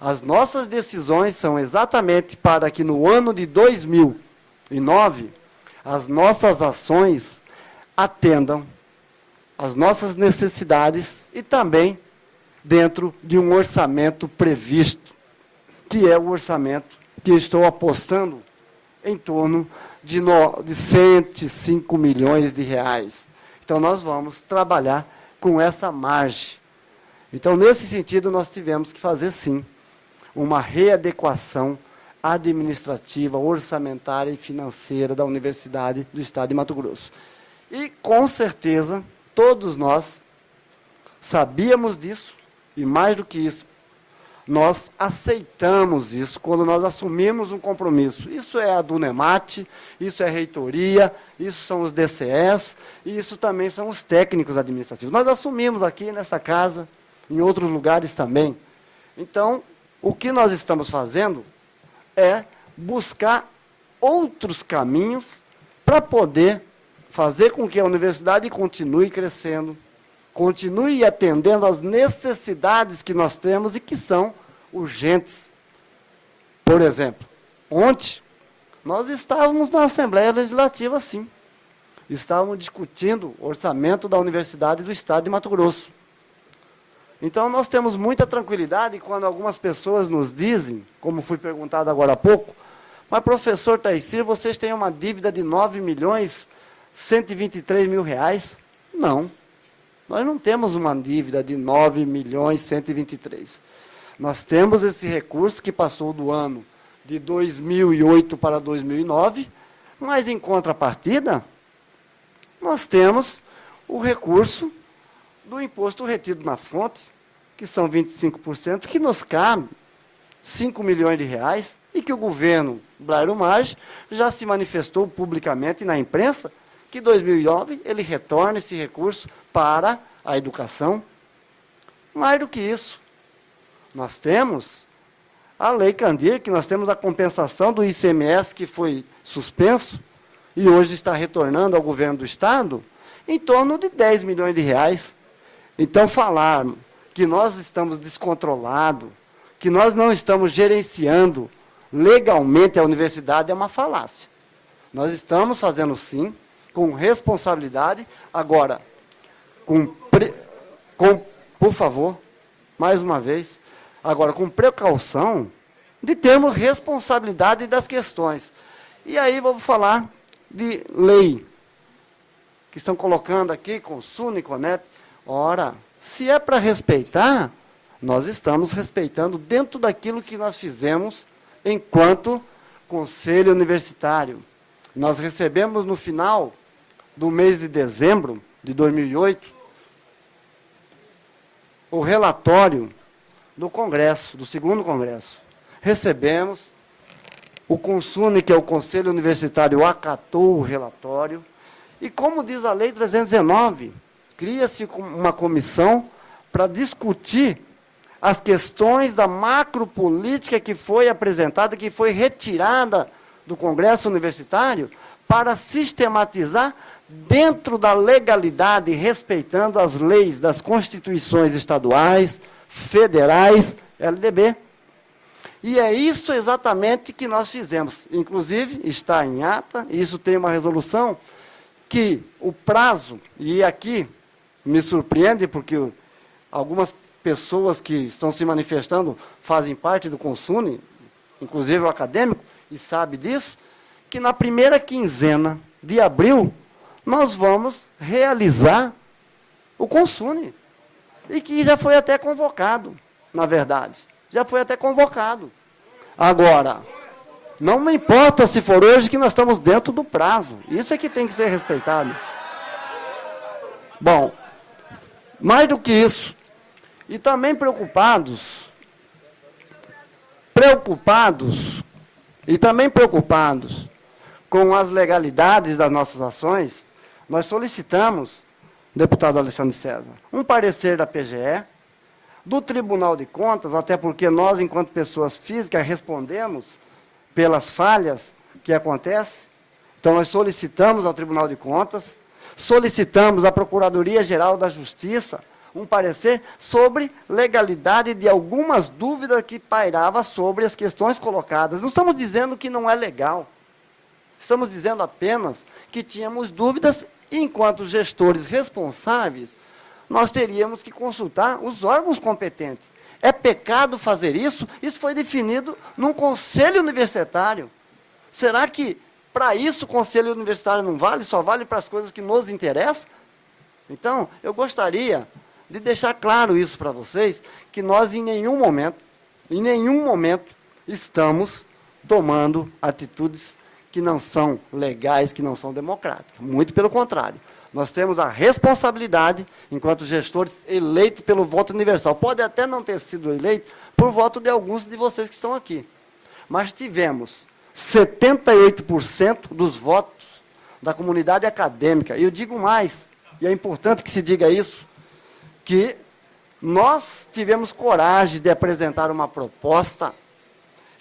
As nossas decisões são exatamente para que no ano de 2009, as nossas ações atendam às nossas necessidades e também dentro de um orçamento previsto, que é o orçamento que estou apostando em torno de 105 milhões de reais. Então, nós vamos trabalhar com essa margem. Então, nesse sentido, nós tivemos que fazer, sim, uma readequação administrativa, orçamentária e financeira da Universidade do Estado de Mato Grosso. E, com certeza, todos nós sabíamos disso, e mais do que isso, nós aceitamos isso quando nós assumimos um compromisso. Isso é a Dunemate, isso é a reitoria, isso são os DCEs, e isso também são os técnicos administrativos. Nós assumimos aqui nessa casa, em outros lugares também. Então, o que nós estamos fazendo é buscar outros caminhos para poder fazer com que a universidade continue crescendo, continue atendendo às necessidades que nós temos e que são urgentes. Por exemplo, ontem, nós estávamos na Assembleia Legislativa, sim. Estávamos discutindo o orçamento da Universidade do Estado de Mato Grosso. Então, nós temos muita tranquilidade quando algumas pessoas nos dizem, como fui perguntado agora há pouco, mas, professor Taicir, vocês têm uma dívida de 9.123.000 reais? Não. Nós não temos uma dívida de 9.123.000. Nós temos esse recurso que passou do ano de 2008 para 2009, mas, em contrapartida, nós temos o recurso do imposto retido na fonte, que são 25%, que nos cabe 5 milhões de reais, e que o governo Blairo Maggi já se manifestou publicamente na imprensa, que em 2009 ele retorna esse recurso para a educação. Mais do que isso, nós temos a Lei Candir, que nós temos a compensação do ICMS, que foi suspenso, e hoje está retornando ao governo do Estado, em torno de 10 milhões de reais. Então, falar que nós estamos descontrolados, que nós não estamos gerenciando legalmente a universidade é uma falácia. Nós estamos fazendo, sim, com responsabilidade. Agora, por favor, mais uma vez, agora, com precaução de termos responsabilidade das questões. E aí vamos falar de lei, que estão colocando aqui com o SUNE, CONEP. Ora, se é para respeitar, nós estamos respeitando dentro daquilo que nós fizemos enquanto Conselho Universitário. Nós recebemos no final do mês de dezembro de 2008 o relatório do Congresso, do segundo Congresso. Recebemos, o CONSUNE, que é o Conselho Universitário, acatou o relatório, e como diz a Lei 319, cria-se uma comissão para discutir as questões da macropolítica que foi apresentada, que foi retirada do Congresso Universitário, para sistematizar dentro da legalidade, respeitando as leis das constituições estaduais, federais, LDB. E é isso exatamente que nós fizemos. Inclusive, está em ata, e isso tem uma resolução, que o prazo, e aqui me surpreende, porque algumas pessoas que estão se manifestando fazem parte do CONSUNE, inclusive o acadêmico, e sabe disso, que na primeira quinzena de abril, nós vamos realizar o CONSUNE, e que já foi até convocado, na verdade. Já foi até convocado. Agora, não me importa se for hoje que nós estamos dentro do prazo. Isso é que tem que ser respeitado. Bom, mais do que isso, e também preocupados com as legalidades das nossas ações, nós solicitamos, deputado Alexandre César, um parecer da PGE, do Tribunal de Contas, até porque nós, enquanto pessoas físicas, respondemos pelas falhas que acontecem. Então, nós solicitamos ao Tribunal de Contas, solicitamos à Procuradoria-Geral da Justiça um parecer sobre legalidade de algumas dúvidas que pairavam sobre as questões colocadas. Não estamos dizendo que não é legal. Estamos dizendo apenas que tínhamos dúvidas e, enquanto gestores responsáveis, nós teríamos que consultar os órgãos competentes. É pecado fazer isso? Isso foi definido num conselho universitário. Será que, para isso, o conselho universitário não vale? Só vale para as coisas que nos interessam? Então, eu gostaria de deixar claro isso para vocês, que nós, em nenhum momento, estamos tomando atitudes que não são legais, que não são democráticas. Muito pelo contrário. Nós temos a responsabilidade, enquanto gestores eleitos pelo voto universal. Pode até não ter sido eleito por voto de alguns de vocês que estão aqui. Mas tivemos 78% dos votos da comunidade acadêmica. E eu digo mais, e é importante que se diga isso, que nós tivemos coragem de apresentar uma proposta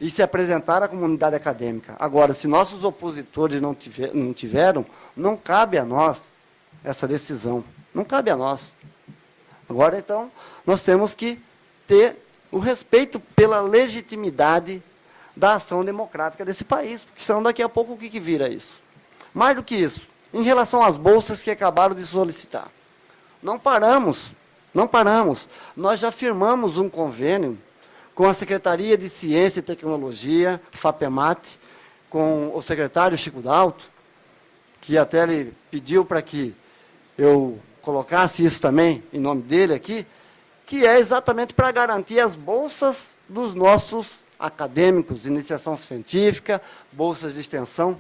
e se apresentar à comunidade acadêmica. Agora, se nossos opositores não tiveram, não cabe a nós essa decisão. Não cabe a nós. Agora, então, nós temos que ter o respeito pela legitimidade da ação democrática desse país, porque senão daqui a pouco o que vira isso? Mais do que isso, em relação às bolsas que acabaram de solicitar. Não paramos. Nós já firmamos um convênio com a Secretaria de Ciência e Tecnologia, FAPEMAT, com o secretário Chico Dalto, que até ele pediu para que eu colocasse isso também, em nome dele aqui, que é exatamente para garantir as bolsas dos nossos acadêmicos, iniciação científica, bolsas de extensão.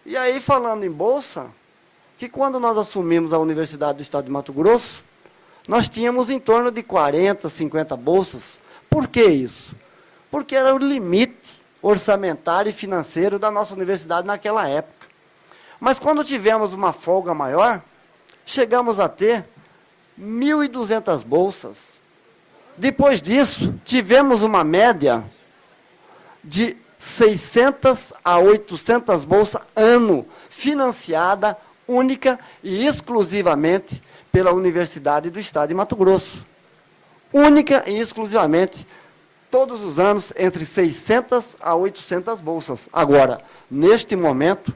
E aí, falando em bolsa, que quando nós assumimos a Universidade do Estado de Mato Grosso, nós tínhamos em torno de 40, 50 bolsas. Por que isso? Porque era o limite orçamentário e financeiro da nossa universidade naquela época. Mas quando tivemos uma folga maior, chegamos a ter 1.200 bolsas. Depois disso, tivemos uma média de 600 a 800 bolsas ano, financiada única e exclusivamente pela Universidade do Estado de Mato Grosso. Única e exclusivamente, todos os anos, entre 600 a 800 bolsas. Agora, neste momento,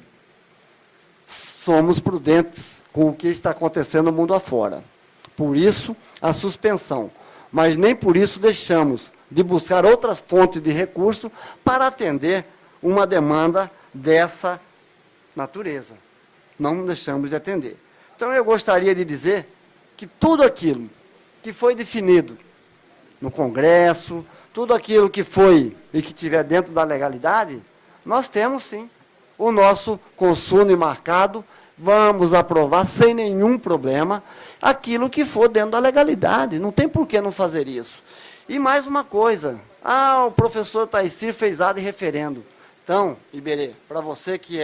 somos prudentes com o que está acontecendo no mundo afora. Por isso, a suspensão. Mas nem por isso deixamos de buscar outras fontes de recurso para atender uma demanda dessa natureza. Não deixamos de atender. Então, eu gostaria de dizer que tudo aquilo que foi definido no Congresso, tudo aquilo que foi e que estiver dentro da legalidade, nós temos, sim, o nosso consumo marcado, vamos aprovar sem nenhum problema aquilo que for dentro da legalidade. Não tem por que não fazer isso. E mais uma coisa, o professor Taicir fez ad referendo. Então, Iberê, para você que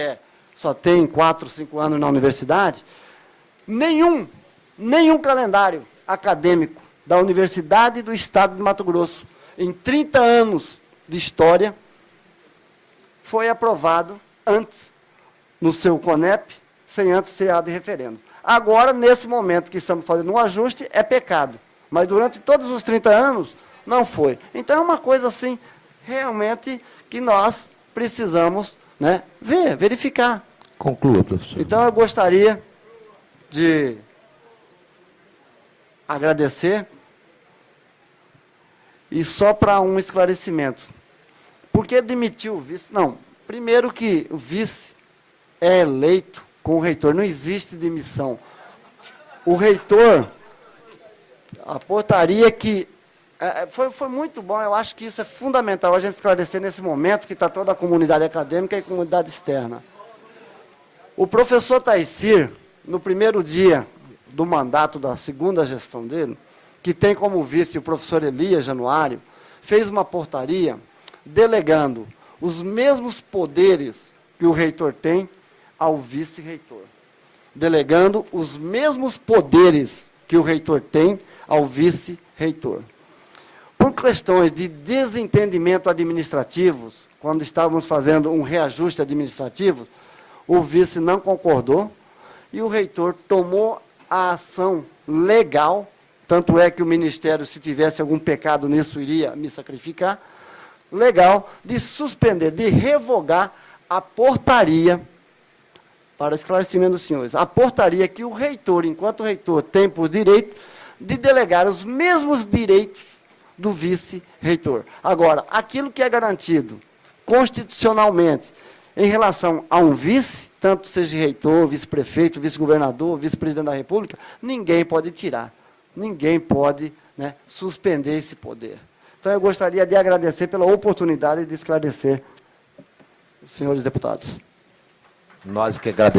só tem 4, 5 anos na universidade, nenhum calendário acadêmico da Universidade do Estado de Mato Grosso, em 30 anos de história, foi aprovado antes, no seu CONEP, sem antes ser ad referendo. Agora, nesse momento que estamos fazendo um ajuste, é pecado. Mas durante todos os 30 anos, não foi. Então, é uma coisa assim, realmente, que nós precisamos, né, verificar. Conclua, professor. Então, eu gostaria de agradecer, e só para um esclarecimento. Por que demitiu o vice? Não, primeiro que o vice é eleito com o reitor, não existe demissão. O reitor, a portaria que... Foi muito bom, eu acho que isso é fundamental a gente esclarecer nesse momento que está toda a comunidade acadêmica e a comunidade externa. O professor Taicir, no primeiro dia do mandato da segunda gestão dele, que tem como vice o professor Elias Januário, fez uma portaria delegando os mesmos poderes que o reitor tem ao vice-reitor. Delegando os mesmos poderes que o reitor tem ao vice-reitor. Por questões de desentendimento administrativos, quando estávamos fazendo um reajuste administrativo, o vice não concordou e o reitor tomou a ação legal, tanto é que o Ministério, se tivesse algum pecado nisso, iria me sacrificar, legal, de suspender, de revogar a portaria, para esclarecimento dos senhores, a portaria que o reitor, enquanto reitor, tem por direito de delegar os mesmos direitos do vice-reitor. Agora, aquilo que é garantido constitucionalmente em relação a um vice, tanto seja reitor, vice-prefeito, vice-governador, vice-presidente da República, ninguém pode tirar, ninguém pode, né, suspender esse poder. Então, eu gostaria de agradecer pela oportunidade de esclarecer os senhores deputados. Nós que agradecemos.